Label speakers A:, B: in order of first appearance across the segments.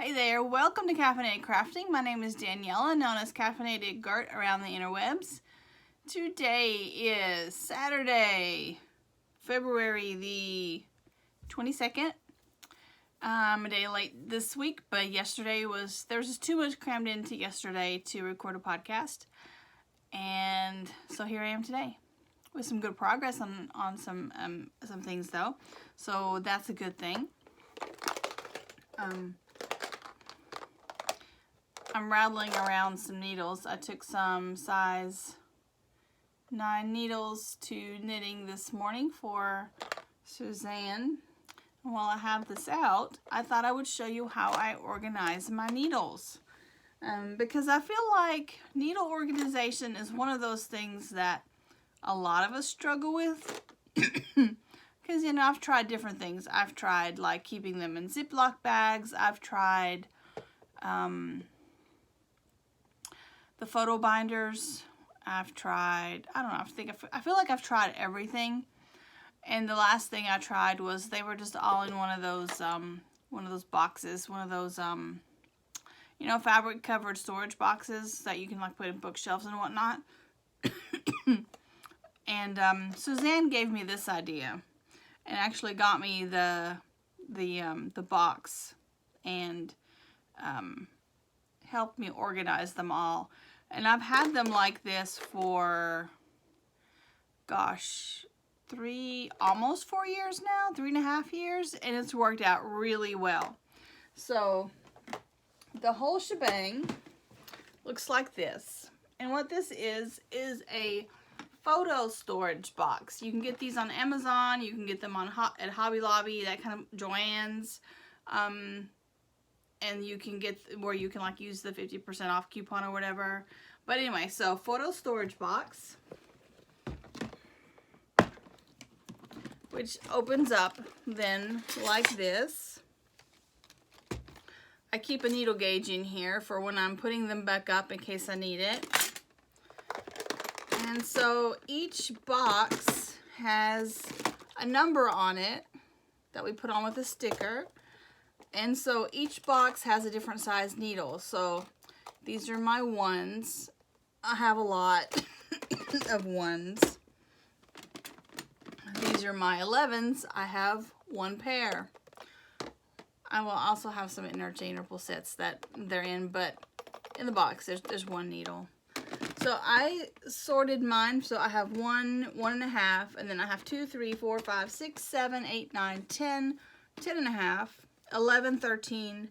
A: Hey there, welcome to Caffeinated Crafting. My name is Daniela, known as Caffeinated Gert around the interwebs. Today is Saturday, February the 22nd. I'm a day late this week, but there was just too much crammed into yesterday to record a podcast. And so here I am today with some good progress on some things though. So that's a good thing. I'm rattling around some needles. I took some size 9 needles to knitting this morning for Suzanne. And while I have this out, I thought I would show you how I organize my needles. Because I feel like needle organization is one of those things that a lot of us struggle with. Because, I've tried different things. I've tried like keeping them in Ziploc bags. I've tried the photo binders. I've tried, I feel like I've tried everything. And the last thing I tried was they were just all in one of those boxes, fabric covered storage boxes that you can like put in bookshelves and whatnot. And Suzanne gave me this idea and actually got me the box and helped me organize them all. And I've had them like this for, gosh, almost 4 years now, 3.5 years, and it's worked out really well. So the whole shebang looks like this. And what this is a photo storage box. You can get these on Amazon, you can get them at Hobby Lobby, that kind of Joann's. And you can get where you can like use the 50% off coupon or whatever. But anyway, so photo storage box, which opens up then like this. I keep a needle gauge in here for when I'm putting them back up in case I need it. And so each box has a number on it that we put on with a sticker. And so each box has a different size needle. So these are my ones. I have a lot of ones. These are my 11s. I have one pair. I will also have some interchangeable sets that they're in, but in the box there's one needle. So I sorted mine. So I have 1, 1.5, and then I have 2, 3, 4, 5, 6, 7, 8, 9, 10, 10.5. 11, 13,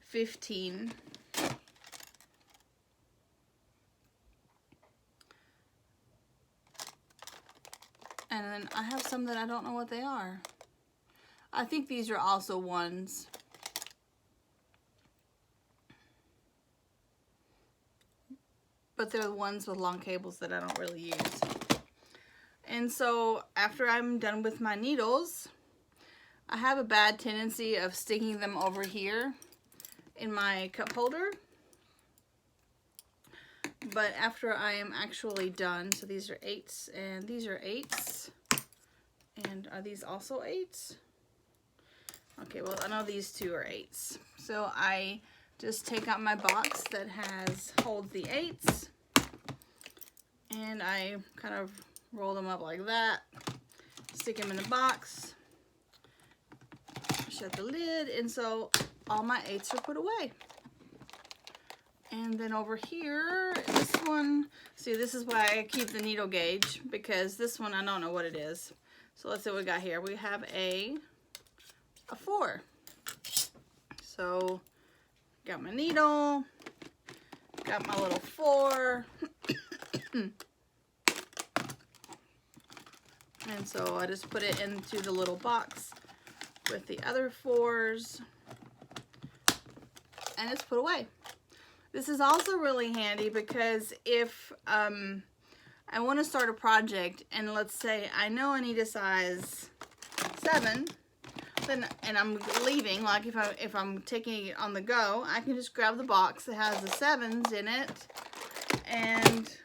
A: 15. And then I have some that I don't know what they are. I think these are also ones. But they're the ones with long cables that I don't really use. And so after I'm done with my needles, I have a bad tendency of sticking them over here in my cup holder. But after I am actually done, so these are 8s and these are 8s. And are these also 8s? Okay, well, I know these two are 8s. So I just take out my box that holds the 8s. And I kind of roll them up like that. Stick them in the box. Shut the lid, and so all my 8s are put away. And then over here, this one, see, this is why I keep the needle gauge, because this one I don't know what it is. So let's see what we got here. We have a 4. So got my needle, got my little 4. And so I just put it into the little box with the other 4s, and it's put away. This is also really handy because if I want to start a project, and let's say I know I need a size 7, and I'm leaving, like if I'm taking it on the go, I can just grab the box that has the 7s in it and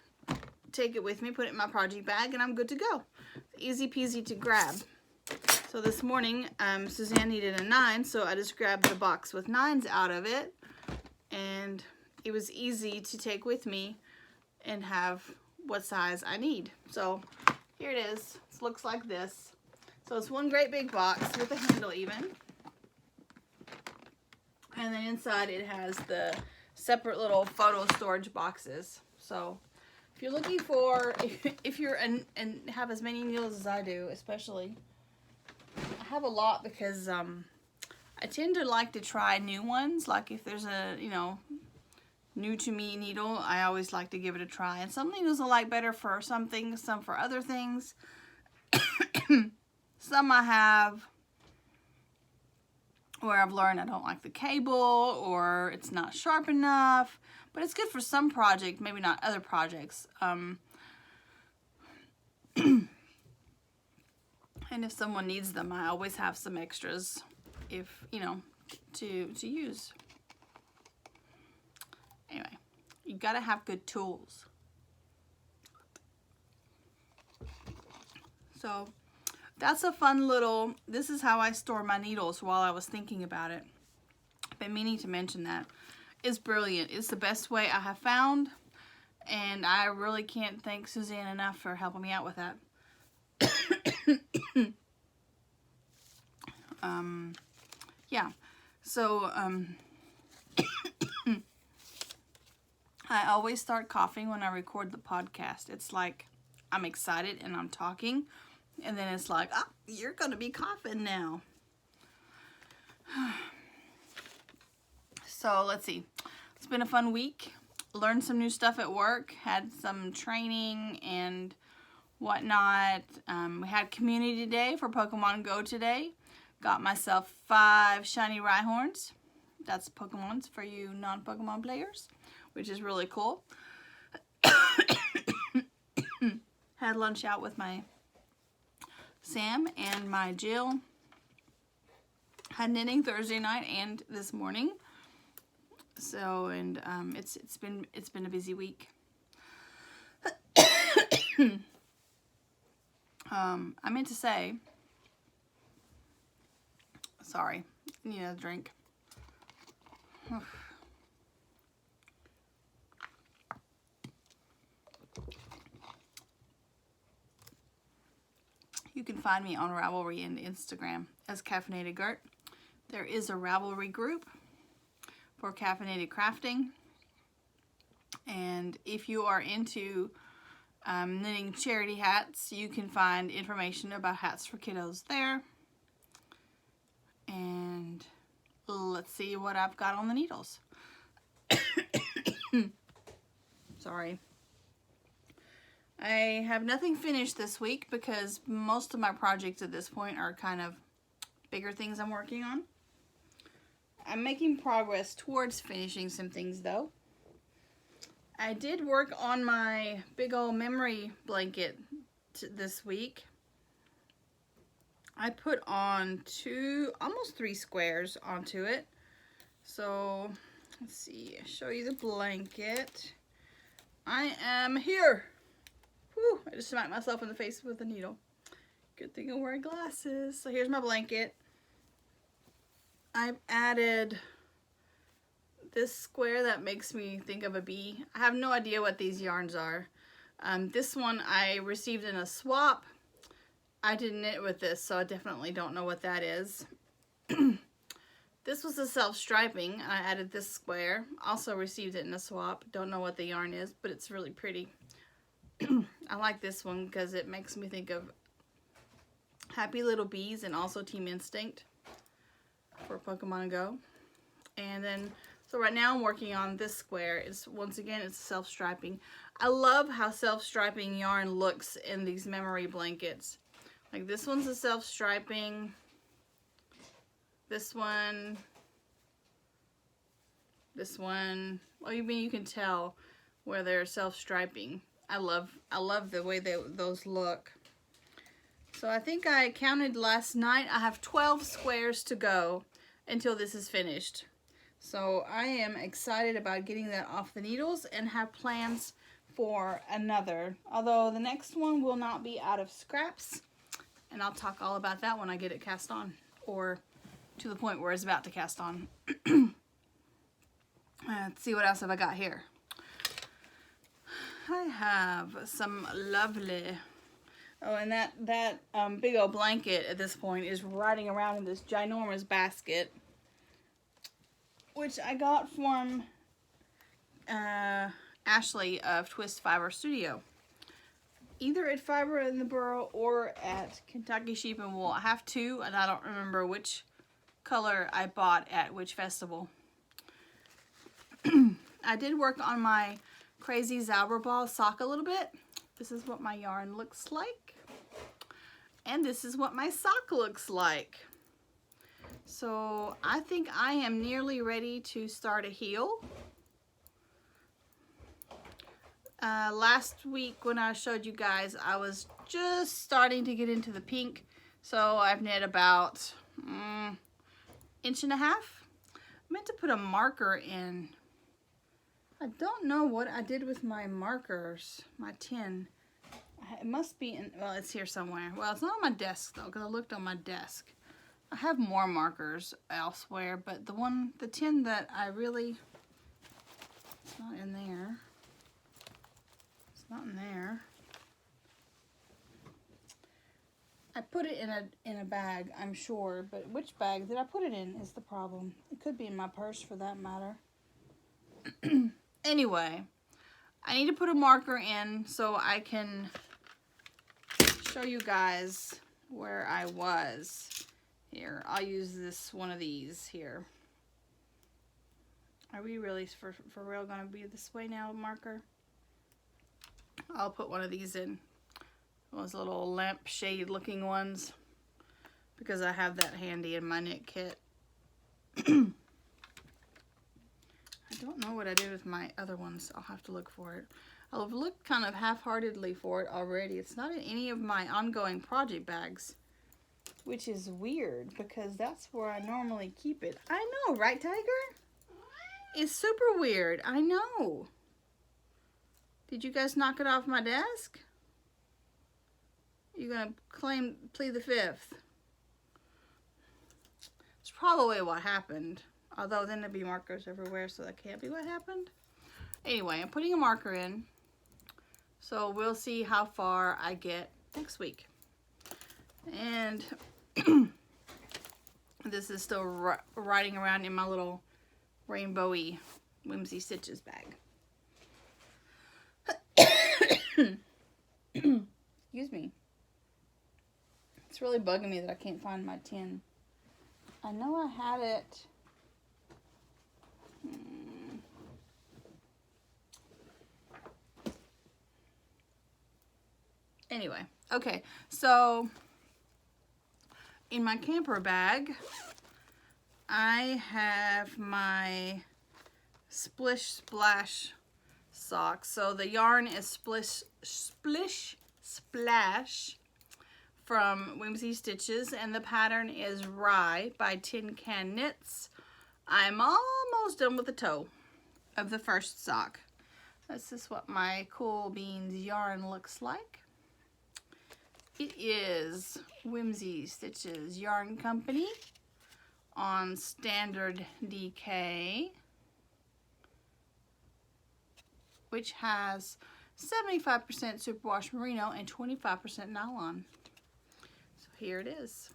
A: take it with me, put it in my project bag, and I'm good to go. Easy peasy to grab. So this morning, Suzanne needed a 9, so I just grabbed the box with 9s out of it, and it was easy to take with me and have what size I need. So here it is. It looks like this. So it's one great big box with a handle even. And then inside it has the separate little photo storage boxes. So if you're looking for, if you're and have as many needles as I do, especially, I have a lot because I tend to like to try new ones. Like if there's a, you know, new to me needle, I always like to give it a try. And some needles I like better for some things, some for other things. Some I have where I've learned I don't like the cable or it's not sharp enough, but it's good for some project, maybe not other projects. And if someone needs them, I always have some extras, if, you know, to use. Anyway, you gotta have good tools. So that's a fun little, this is how I store my needles while I was thinking about it. I've been meaning to mention that. It's brilliant. It's the best way I have found, and I really can't thank Suzanne enough for helping me out with that. Yeah, so I always start coughing when I record the podcast. It's like I'm excited and I'm talking, and then it's like, oh, you're gonna be coughing now. So let's see. It's been a fun week. Learned some new stuff at work. Had some training and whatnot. We had community day for Pokemon Go today. Got myself 5 shiny Rhyhorns. That's Pokemons for you non-Pokemon players, which is really cool. Had lunch out with my Sam and my Jill. Had knitting Thursday night and this morning. So, and it's been a busy week. I meant to say, sorry, need a drink. You can find me on Ravelry and Instagram as Caffeinated Gert. There is a Ravelry group for caffeinated crafting. And if you are into knitting charity hats, you can find information about hats for kiddos there. And let's see what I've got on the needles. Sorry. I have nothing finished this week because most of my projects at this point are kind of bigger things I'm working on. I'm making progress towards finishing some things though. I did work on my big old memory blanket this week. I put on almost 3 squares onto it. So let's see, I'll show you the blanket. I am here. Whew, I just smacked myself in the face with a needle. Good thing I'm wearing glasses. So here's my blanket. I've added this square that makes me think of a bee. I have no idea what these yarns are. This one I received in a swap. I didn't knit with this, so I definitely don't know what that is. This was a self-striping. I added this square. Also received it in a swap. Don't know what the yarn is, but it's really pretty. I like this one because it makes me think of Happy Little Bees and also Team Instinct for Pokemon Go. And then, so right now I'm working on this square. It's, once again, it's self-striping. I love how self-striping yarn looks in these memory blankets. Like this one's a self-striping. This one. Well, you can tell where they're self-striping. I love the way those look. So I think I counted last night. I have 12 squares to go until this is finished. So I am excited about getting that off the needles and have plans for another. Although the next one will not be out of scraps. And I'll talk all about that when I get it cast on, or to the point where it's about to cast on. Let's see what else have I got here. I have some lovely, oh, and that big old blanket at this point is riding around in this ginormous basket, which I got from Ashley of Twist Fiber Studio. Either at Fiber in the Borough or at Kentucky Sheep and Wool. I have two, and I don't remember which color I bought at which festival. I did work on my Crazy Zauberball sock a little bit. This is what my yarn looks like. And this is what my sock looks like. So I think I am nearly ready to start a heel. Last week when I showed you guys, I was just starting to get into the pink. So I've knit about inch and a half. I meant to put a marker in. I don't know what I did with my markers, my tin. It must be in, well, it's here somewhere. Well, it's not on my desk though, because I looked on my desk. I have more markers elsewhere, but the tin that I really, it's not in there. It's not in there. I put it in a bag, I'm sure, but which bag did I put it in is the problem. It could be in my purse for that matter. Anyway, I need to put a marker in so I can show you guys where I was. Here, I'll use this one of these here. Are we really for real gonna be this way now, marker? I'll put one of these in. Those little lampshade looking ones, because I have that handy in my knit kit. I don't know what I did with my other ones. I'll have to look for it. I've looked kind of half-heartedly for it already. It's not in any of my ongoing project bags, which is weird because that's where I normally keep it. I know, right, Tiger? It's super weird. I know. Did you guys knock it off my desk? You're gonna plead the fifth. It's probably what happened. Although then there'd be markers everywhere, so that can't be what happened. Anyway, I'm putting a marker in. So we'll see how far I get next week. And this is still riding around in my little rainbowy Whimsy Stitches bag. Excuse me. It's really bugging me that I can't find my tin. I know I had it. Anyway, okay, so in my camper bag, I have my Splish Splash socks. So the yarn is Splish Splash from Whimsy Stitches, and the pattern is Rye by Tin Can Knits. I'm almost done with the toe of the first sock. This is what my Cool Beans yarn looks like. It is Whimsy Stitches Yarn Company on Standard DK, which has 75% superwash merino and 25% nylon. So here it is.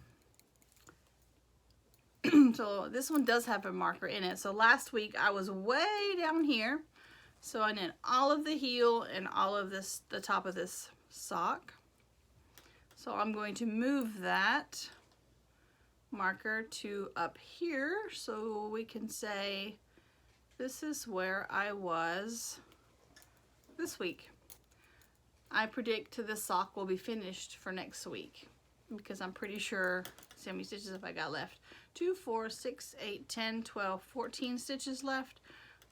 A: So this one does have a marker in it. So last week I was way down here. So I knit all of the heel and all of this, the top of this sock. So I'm going to move that marker to up here so we can say this is where I was this week. I predict this sock will be finished for next week because I'm pretty sure, see how many stitches have I got left? 2, 4, 6, 8, 10, 12, 14 stitches left.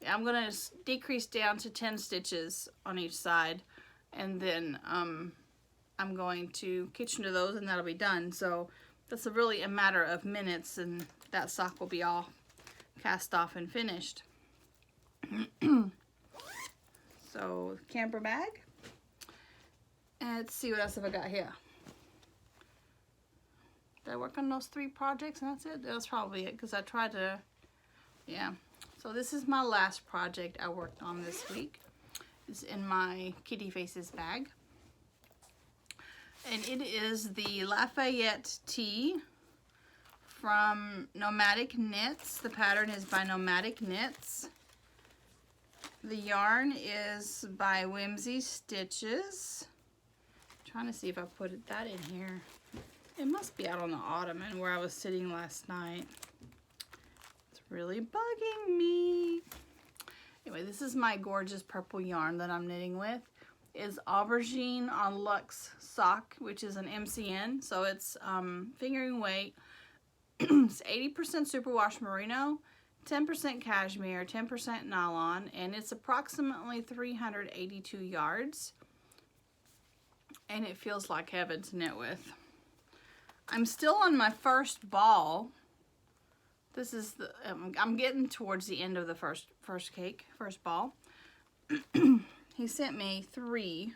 A: I'm going to decrease down to 10 stitches on each side, and then I'm going to Kitchener those and that'll be done. So that's really a matter of minutes and that sock will be all cast off and finished. So camper bag. And let's see what else have I got here. Did I work on those 3 projects and that's it? That's probably it, because I tried to, yeah. So this is my last project I worked on this week. It's in my Kitty Faces bag. And it is the Lafayette tee from Nomadic Knits. The pattern is by Nomadic Knits. The yarn is by Whimsy Stitches. I'm trying to see if I put that in here. It must be out on the ottoman where I was sitting last night. It's really bugging me. Anyway, this is my gorgeous purple yarn that I'm knitting with. It's Aubergine on Luxe Sock, which is an MCN. So it's fingering weight. It's 80% superwash merino, 10% cashmere, 10% nylon, and it's approximately 382 yards. And it feels like heaven to knit with. I'm still on my first ball. This is the I'm getting towards the end of the first ball. He sent me 3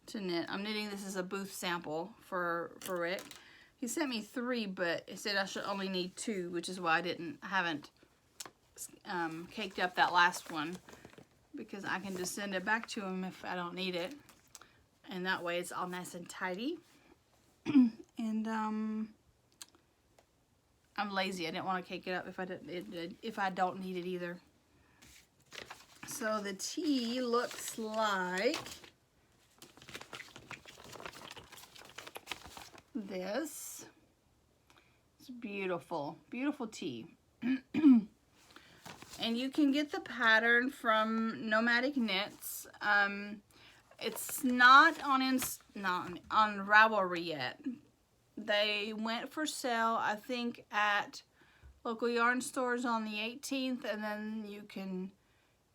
A: to knit. I'm knitting this as a booth sample for Rick. He sent me 3, but he said I should only need 2, which is why I haven't caked up that last one, because I can just send it back to him if I don't need it, and that way it's all nice and tidy. And I'm lazy. I didn't want to cake it up if I don't need it either. So the tee looks like this. It's beautiful, beautiful tee. And you can get the pattern from Nomadic Knits. It's not on Ravelry yet. They went for sale, I think, at local yarn stores on the 18th, and then you can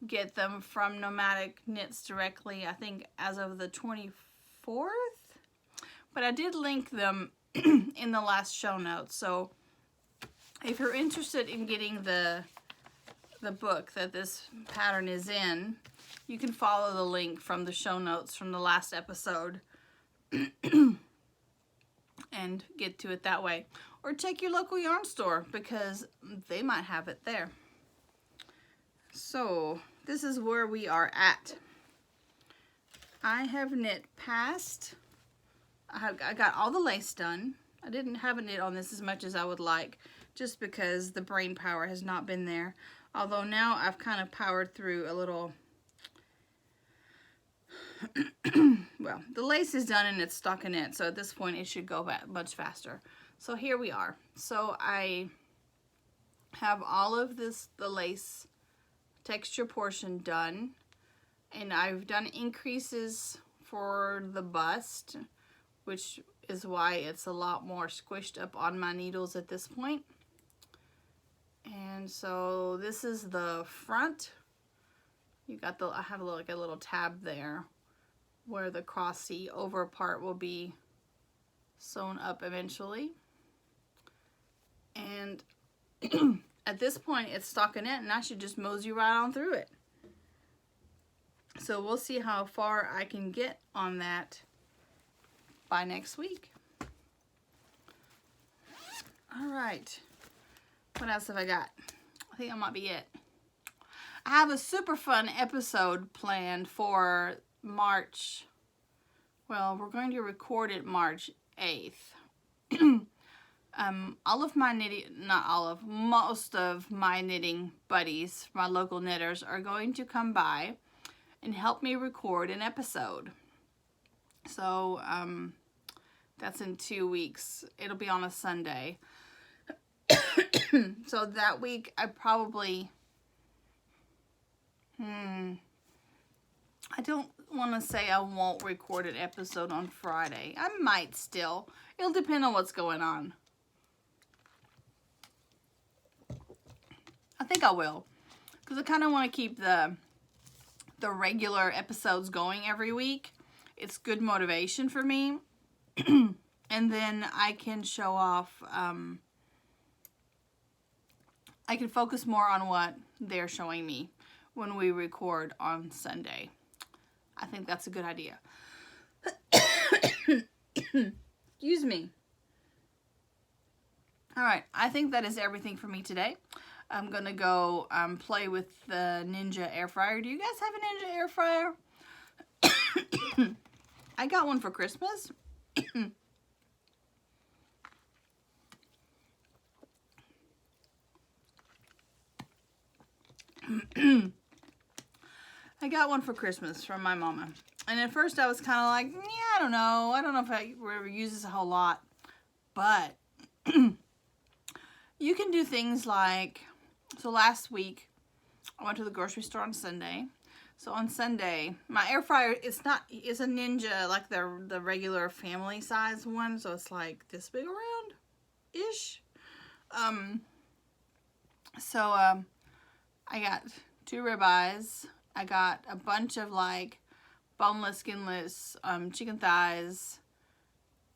A: get them from Nomadic Knits directly, I think, as of the 24th. But I did link them in the last show notes, so if you're interested in getting the book that this pattern is in, you can follow the link from the show notes from the last episode and get to it that way. Or take your local yarn store, because they might have it there. So this is where we are at. I have knit past. I got all the lace done. I didn't have a knit on this as much as I would like, just because the brain power has not been there. Although now I've kind of powered through a little. Well, the lace is done and it's stockinette, so at this point it should go back much faster. So here we are. So I have all of the lace texture portion done, and I've done increases for the bust, which is why it's a lot more squished up on my needles at this point. And so this is the front. You got I have a little tab there where the crossy over part will be sewn up eventually. And at this point it's stockinette, and I should just mosey right on through it. So we'll see how far I can get on that by next week. All right. What else have I got? I think that might be it. I have a super fun episode planned for March. Well, we're going to record it March 8th. All of my knitting, not all of, most of my knitting buddies, my local knitters, are going to come by and help me record an episode. So, that's in 2 weeks. It'll be on a Sunday. So that week I probably, I don't want to say I won't record an episode on Friday. I might still. It'll depend on what's going on. I think I will, because I kind of want to keep the regular episodes going every week. It's good motivation for me. And then I can show off, I can focus more on what they're showing me when we record on Sunday. I think that's a good idea. Excuse me. All right, I think that is everything for me today. I'm going to go play with the Ninja air fryer. Do you guys have a Ninja air fryer? I got one for Christmas. I got one for Christmas from my mama. And at first I was kind of like, yeah, I don't know. I don't know if I ever use this a whole lot. But you can do things like, so last week I went to the grocery store on Sunday. So on Sunday, my air fryer, it's a Ninja, like the regular family size one. So it's like this big around-ish. I got 2 ribeyes. I got a bunch of like boneless, skinless chicken thighs.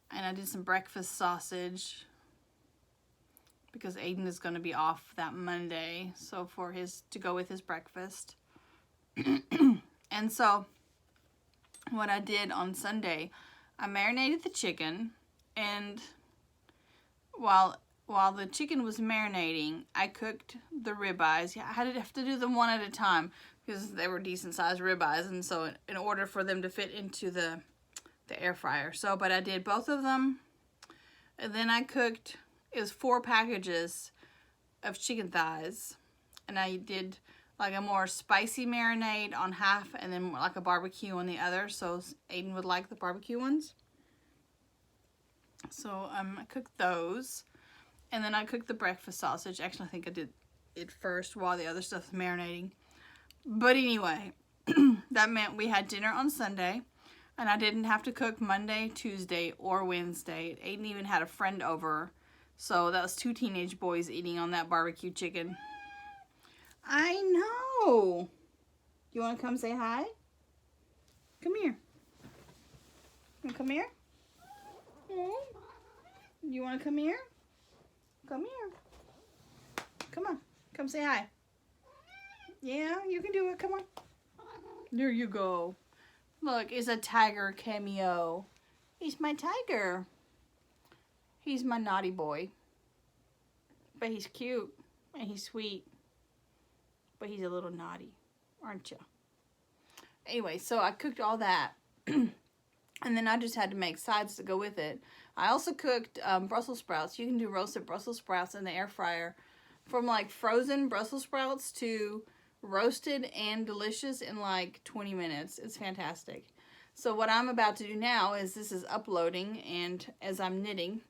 A: And I did some breakfast sausage because Aiden is going to be off that Monday. So to go with his breakfast. And so what I did on Sunday, I marinated the chicken, and while the chicken was marinating, I cooked the ribeyes. Yeah, I have to do them one at a time because they were decent sized ribeyes, and so in order for them to fit into the air fryer. But I did both of them, and then I cooked, it was 4 packages of chicken thighs, and I did like a more spicy marinade on half and then like a barbecue on the other, so Aiden would like the barbecue ones. So I cooked those, and then I cooked the breakfast sausage. Actually, I think I did it first while the other stuff was marinating. But anyway, that meant we had dinner on Sunday, and I didn't have to cook Monday, Tuesday, or Wednesday. Aiden even had a friend over, so that was 2 teenage boys eating on that barbecue chicken. I know. You want to come say hi? Come here. You come here? You want to come here? Come here. Come on. Come say hi. Yeah, you can do it. Come on. There you go. Look, it's a tiger cameo. He's my tiger. He's my naughty boy. But he's cute. And he's sweet. But he's a little naughty, aren't you? Anyway, so I cooked all that. And then I just had to make sides to go with it. I also cooked Brussels sprouts. You can do roasted Brussels sprouts in the air fryer. From like frozen Brussels sprouts to roasted and delicious in like 20 minutes. It's fantastic. So what I'm about to do now is this is uploading, and as I'm knitting,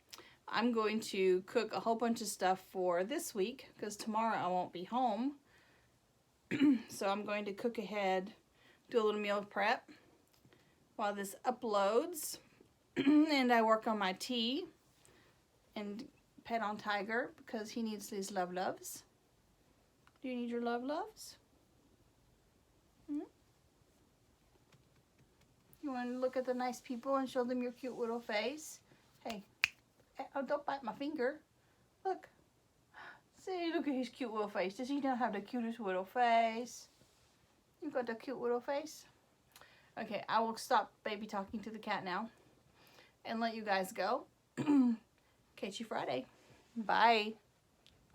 A: I'm going to cook a whole bunch of stuff for this week because tomorrow I won't be home. So I'm going to cook ahead, do a little meal prep while this uploads, and I work on my tea and pet on Tiger because he needs these loves. Do you need your loves? You want to look at the nice people and show them your cute little face? Hey, oh, don't bite my finger. Look. See, look at his cute little face. Does he not have the cutest little face? You got the cute little face? Okay, I will stop baby talking to the cat now and let you guys go. Catch you Friday. Bye.